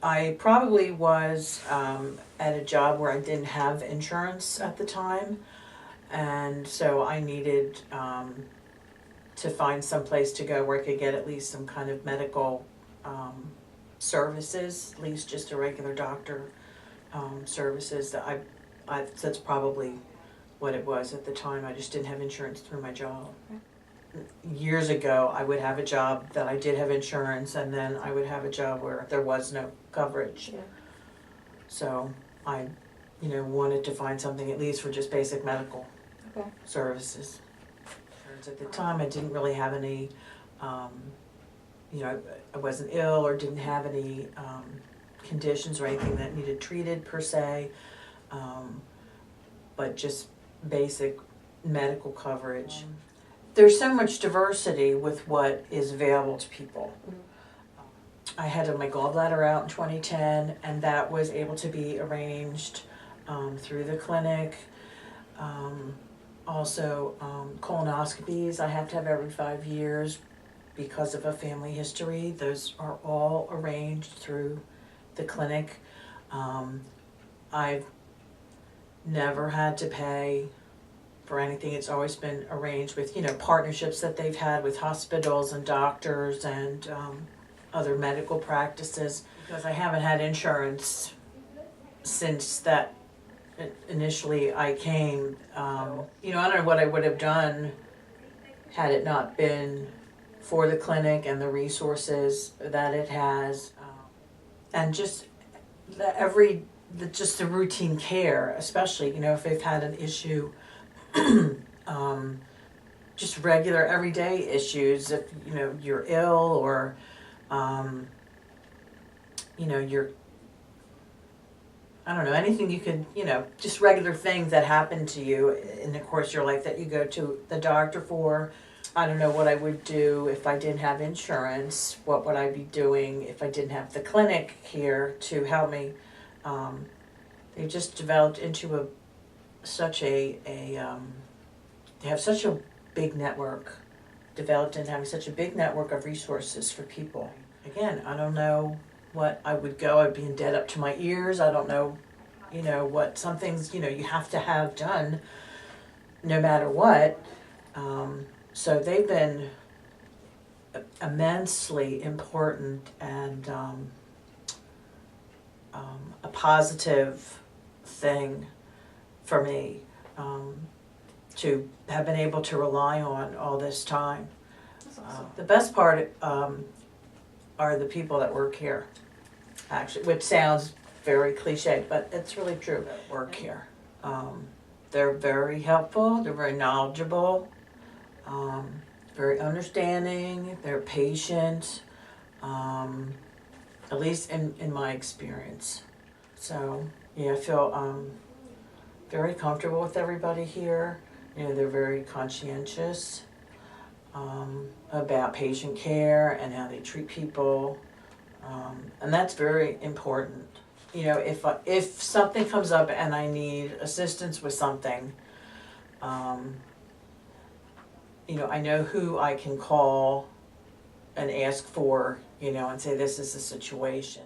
I probably was at a job where I didn't have insurance at the time, and so I needed to find some place to go where I could get at least some kind of medical services, at least just a regular doctor services. That's probably what it was at the time. I just didn't have insurance through my job. Years ago, I would have a job that I did have insurance, and then I would have a job where there was no coverage. Yeah. So I, wanted to find something at least for just basic medical services. At the time, I didn't really have any, I wasn't ill or didn't have any conditions or anything that needed treated per se, but just basic medical coverage. There's so much diversity with what is available to people. I had my gallbladder out in 2010, and that was able to be arranged through the clinic. Also, colonoscopies I have to have every 5 years because of a family history. Those are all arranged through the clinic. I've never had to pay for anything. It's always been arranged with, partnerships that they've had with hospitals and doctors and other medical practices. Because I haven't had insurance since that initially I came, I don't know what I would have done had it not been for the clinic and the resources that it has, and just the routine care, especially if they've had an issue, just regular everyday issues. If you're ill or you're, I don't know, anything you could, just regular things that happen to you in the course of your life that you go to the doctor for. I don't know what I would do if I didn't have insurance. What would I be doing if I didn't have the clinic here to help me? They just developed into they have such a big network, developed into having such a big network of resources for people. Again, I don't know what I would go. I'd be in debt up to my ears. I don't know, what some things, you have to have done no matter what. So they've been immensely important and a positive thing for me to have been able to rely on all this time. That's awesome. The best part are the people that work here, actually, which sounds very cliche, but it's really true. That work here. They're very helpful, they're very knowledgeable, very understanding, they're patient, at least in my experience. So, I feel very comfortable with everybody here. They're very conscientious about patient care and how they treat people, and that's very important. If something comes up and I need assistance with something, I know who I can call and ask for, and say this is the situation.